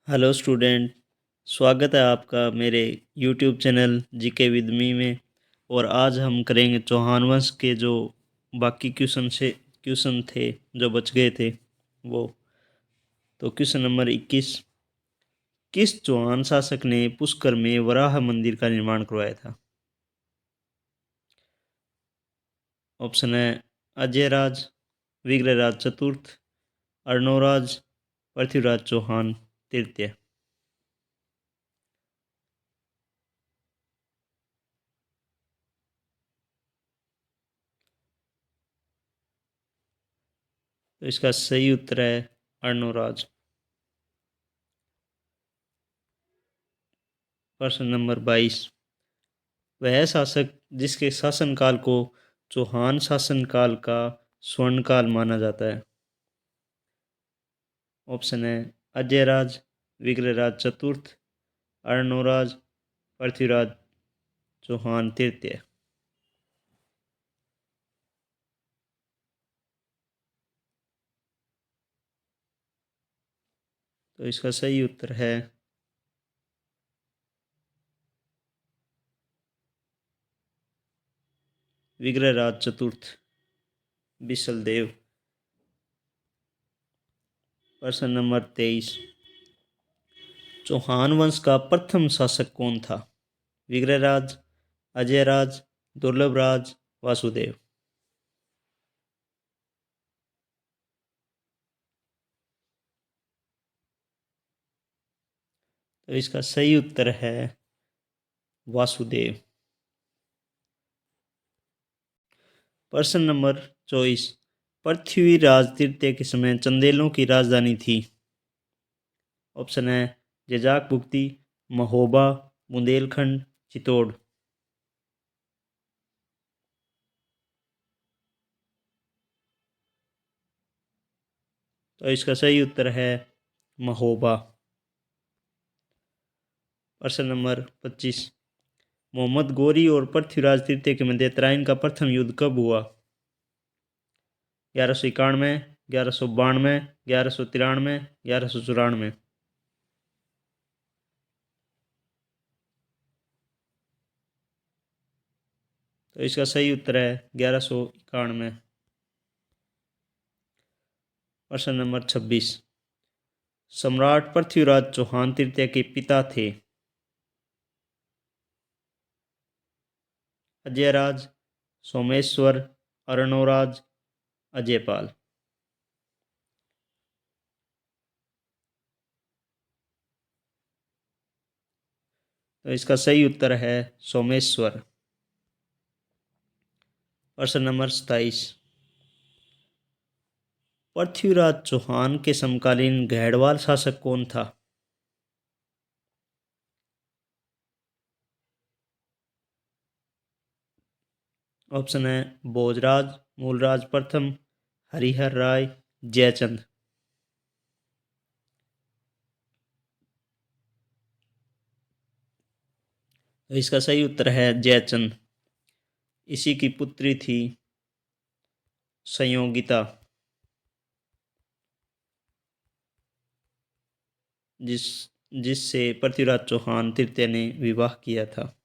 Hello student. स्वागत है आपका मेरे YouTube channel GK with me में। और आज हम करेंगे चौहान वंश के जो बाकी क्वेश्चन थे जो बच गए थे वो। तो क्वेश्चन नंबर 21, किस चौहान शासक ने पुष्कर में वराह मंदिर का निर्माण करवाया था? ऑप्शन है अजयराज, विग्रहराज चतुर्थ, अर्णोराज, पृथ्वीराज चौहान तृतीय। तो इसका सही उत्तर है अर्णोराज। प्रश्न नंबर 22, वह शासक जिसके शासनकाल को चौहान शासनकाल का स्वर्णकाल माना जाता है? ऑप्शन है अजयराज, विग्रहराज चतुर्थ, अर्णोराज, पृथ्वीराज चौहान तृतीय। तो इसका सही उत्तर है विग्रहराज चतुर्थ बिसल देव। प्रश्न नंबर 23, चौहान वंश का प्रथम शासक कौन था? विग्रहराज, अजयराज, दुर्लभराज, वासुदेव। तो इसका सही उत्तर है वासुदेव। प्रश्न नंबर 24, पृथ्वीराज तृतीय के समय चंदेलों की राजधानी थी? ऑप्शन है जजाक भुक्ति, महोबा, बुंदेलखंड, चित्तौड़। तो इसका सही उत्तर है महोबा। प्रश्न नंबर 25, मोहम्मद गोरी और पृथ्वीराज तृतीय के मध्य तराइन का प्रथम युद्ध कब हुआ? 1191, 1192, 1193, 1194। तो इसका सही उत्तर है 1191। प्रश्न नंबर 26, सम्राट पृथ्वीराज चौहान तृतीय के पिता थे? अजयराज, सोमेश्वर, अर्णोराज, अजयपाल। तो इसका सही उत्तर है सोमेश्वर। प्रश्न नंबर 27, पृथ्वीराज चौहान के समकालीन गैड़वाल शासक कौन था? ऑप्शन है भोजराज, मूलराज प्रथम, हरिहर राय, जयचंद। तो इसका सही उत्तर है जयचंद। इसी की पुत्री थी संयोगिता, जिस जिससे पृथ्वीराज चौहान तृतीय ने विवाह किया था।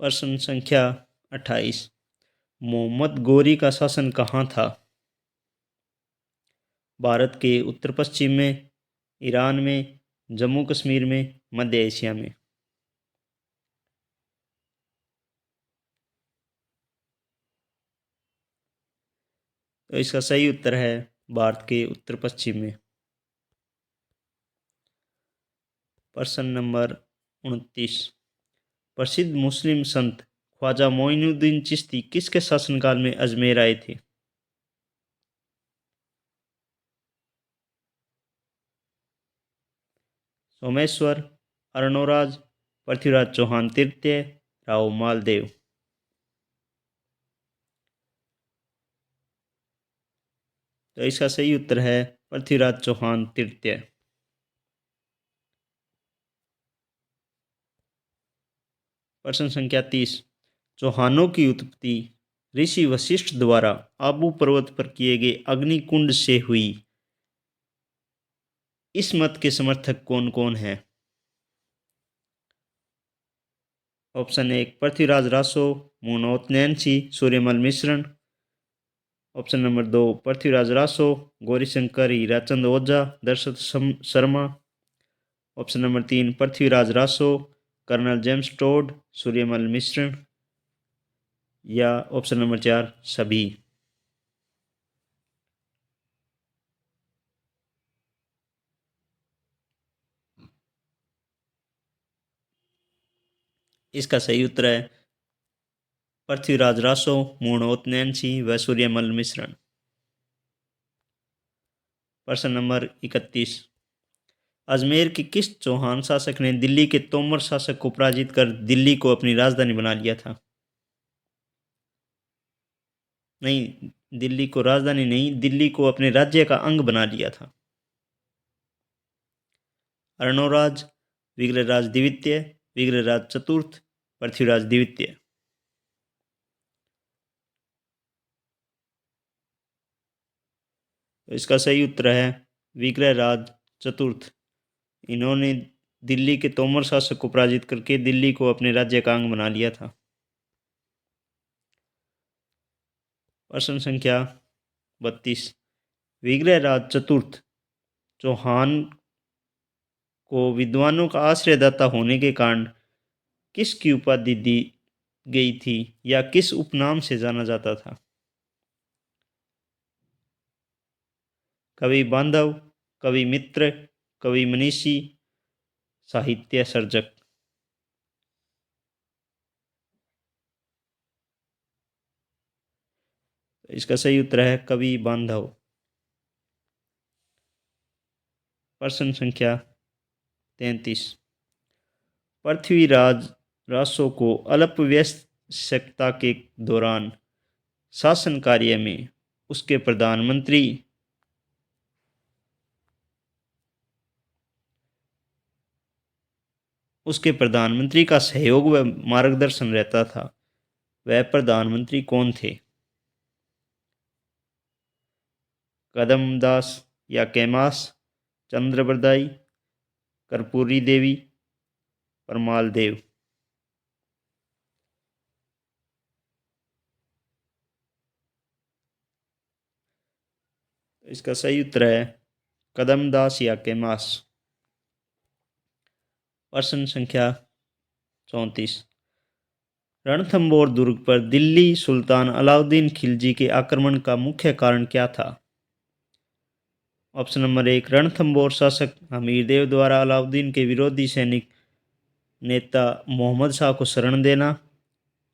प्रश्न संख्या 28, मोहम्मद गोरी का शासन कहाँ था? भारत के उत्तर पश्चिम में, ईरान में, जम्मू कश्मीर में, मध्य एशिया में। तो इसका सही उत्तर है भारत के उत्तर पश्चिम में। प्रश्न नंबर 29, प्रसिद्ध मुस्लिम संत ख्वाजा मोइनुद्दीन चिश्ती किसके शासनकाल में अजमेर आए थे? सोमेश्वर, अर्णोराज, पृथ्वीराज चौहान तृतीय, राव मालदेव। तो इसका सही उत्तर है पृथ्वीराज चौहान तृतीय। प्रश्न संख्या 30, चौहानों की उत्पत्ति ऋषि वशिष्ठ द्वारा आबू पर्वत पर किए गए अग्निकुंड से हुई। इस मत के समर्थक कौन कौन हैं? Option 1 Prithviraj Raso, Munot Nainsi, Suryamal Mishran. Option number 2 Prithviraj Raso, Gaurishankar Hirachand Ojha, Dashrath Sharma. Option number 3 Prithviraj Raso, colonel James Tod, Suryamal Mishran. या ऑप्शन नंबर 4 सभी। इसका सही उत्तर है पृथ्वीराज रासो, मुनोत नैन्सी व सूर्यमल मिश्रण। प्रश्न नंबर 31। अजमेर के किस चौहान शासक ने दिल्ली के तोमर शासक को पराजित कर दिल्ली को अपनी राजधानी बना लिया था? नहीं, दिल्ली को राजधानी नहीं, दिल्ली को अपने राज्य का अंग बना लिया था। अर्णोराज, विग्रहराज द्वितीय, विग्रहराज चतुर्थ, पृथ्वीराज द्वितीय। तो इसका सही उत्तर है विग्रहराज चतुर्थ। इन्होंने दिल्ली के तोमर शासक को पराजित करके दिल्ली को अपने राज्य का अंग बना लिया था। प्रश्न संख्या 32। विग्रहराज चतुर्थ चौहान को विद्वानों का आश्रयदाता होने के कारण किसकी उपाधि दी गई थी या किस उपनाम से जाना जाता था? कवि बांधव, कवि मित्र, कवि मनीषी, साहित्य सर्जक। इसका सही उत्तर है कवि बांधव। प्रश्न संख्या 33। पृथ्वीराज रासो को अल्पवयस्कता के दौरान शासन कार्य में उसके प्रधानमंत्री का सहयोग व मार्गदर्शन रहता था। वह प्रधानमंत्री कौन थे? कदमदास या कैमास, चंद्रबरदाई, कर्पूरी देवी, परमाल देव। इसका सही उत्तर है कदमदास या कैमास। प्रश्न संख्या 34। रणथंबोर दुर्ग पर दिल्ली सुल्तान अलाउद्दीन खिलजी के आक्रमण का मुख्य कारण क्या था? ऑप्शन नंबर 1 रणथंबोर शासक हमीरदेव द्वारा अलाउद्दीन के विरोधी सैनिक नेता मोहम्मद शाह को शरण देना।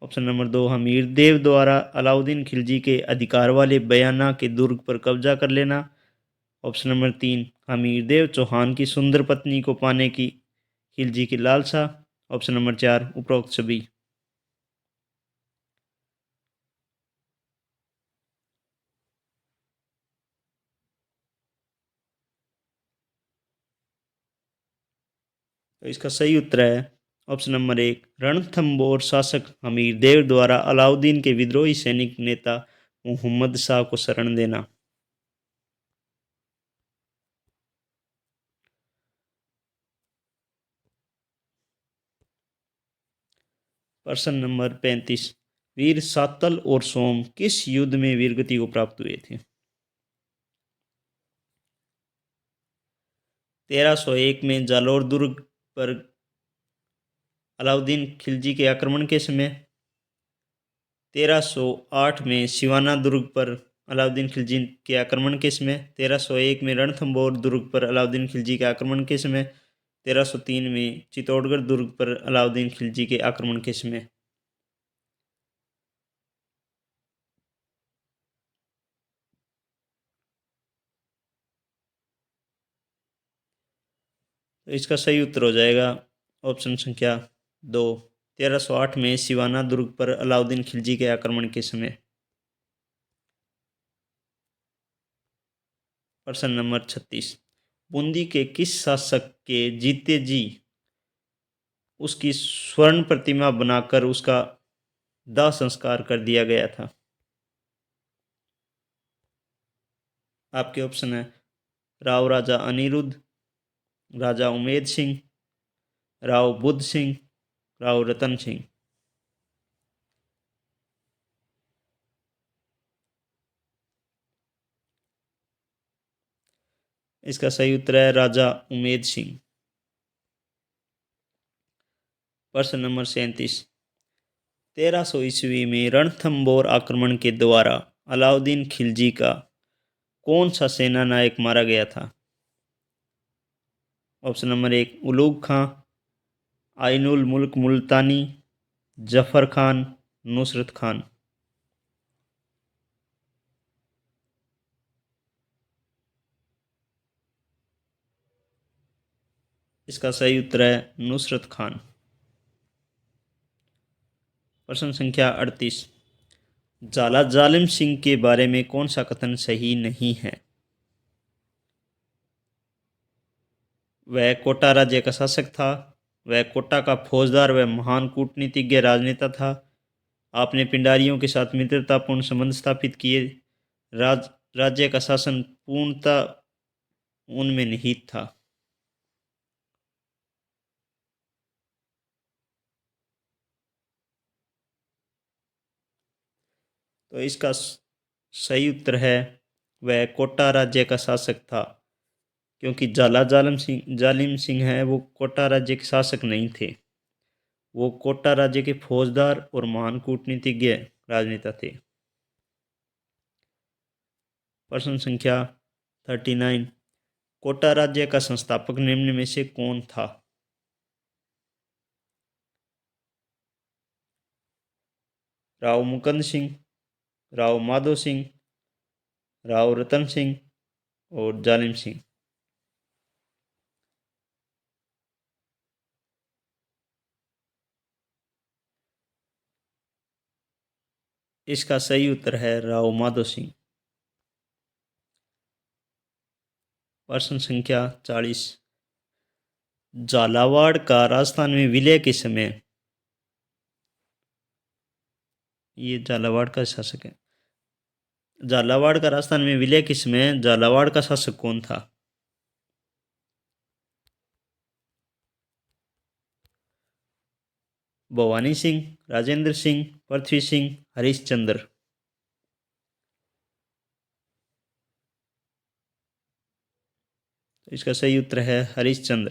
ऑप्शन नंबर 2 हमीरदेव द्वारा अलाउद्दीन खिलजी के अधिकार वाले बयाना के दुर्ग पर कब्जा कर लेना। ऑप्शन नंबर 3 हमीरदेव चौहान की सुंदर पत्नी को पाने की खिलजी की लालसा। ऑप्शन नंबर 4 उपरोक्त सभी। तो इसका सही उत्तर है ऑप्शन नंबर 1 रणथंबोर शासक हमीरदेव द्वारा अलाउद्दीन के विद्रोही सैनिक नेता मोहम्मद शाह को शरण देना। प्रश्न नंबर 35। वीर सातल और सोम किस युद्ध में वीरगति को प्राप्त हुए थे? 1301 में जालोर दुर्ग पर अलाउद्दीन खिलजी के आक्रमण के समय, 1308 में सिवाना दुर्ग पर अलाउद्दीन खिलजी के आक्रमण के समय, 1301 में रणथंबोर दुर्ग पर अलाउद्दीन खिलजी के आक्रमण के समय, 1303 में चित्तौड़गढ़ दुर्ग पर अलाउद्दीन खिलजी के आक्रमण के समय। तो इसका सही उत्तर हो जाएगा ऑप्शन संख्या 2 1308 में सिवाना दुर्ग पर अलाउद्दीन खिलजी के आक्रमण के समय। प्रश्न नंबर 36। बूंदी के किस शासक के जीते जी उसकी स्वर्ण प्रतिमा बनाकर उसका दाह संस्कार कर दिया गया था? आपके ऑप्शन है राव राजा अनिरुद्ध, राजा उमेद सिंह, राव बुद्ध सिंह, राव रतन सिंह। इसका सही उत्तर है राजा उमेद सिंह। प्रश्न नंबर 37। 1300 ईस्वी में रणथंबोर आक्रमण के द्वारा अलाउद्दीन खिलजी का कौन सा सेना नायक मारा गया था? ऑप्शन नंबर 1 उलूग खां, आइनुल मुल्क मुल्तानी, जफर खान, नुसरत खान। इसका सही उत्तर है नुसरत खान। प्रश्न संख्या 38। झाला जालिम सिंह के बारे में कौन सा कथन सही नहीं है? वह कोटा राज्य का शासक था, वह कोटा का फौजदार व महान कूटनीतिज्ञ राजनेता था, आपने पिंडारियों के साथ मित्रतापूर्ण संबंध स्थापित किए, राज्य का शासन पूर्णतः उनमें निहित था। तो इसका सही उत्तर है वह कोटा राज्य का शासक था, क्योंकि झाला जालिम सिंह है वो कोटा राज्य के शासक नहीं थे, वो कोटा राज्य के फौजदार और महान कूटनीतिज्ञ राजनेता थे। प्रश्न संख्या 39। कोटा राज्य का संस्थापक निम्न में से कौन था? राव मुकुंद सिंह, राव माधो सिंह, राव रतन सिंह और जालिम सिंह। इसका सही उत्तर है राव माधो सिंह। प्रश्न संख्या 40। झालावाड़ का राजस्थान में विलय के समय, ये झालावाड़ का शासक है, झालावाड़ का राजस्थान में विलय के समय झालावाड़ का शासक कौन था? भवानी सिंह, राजेंद्र सिंह, पृथ्वी सिंह, हरिश्चंद्र। इसका सही उत्तर है हरिश्चंद्र।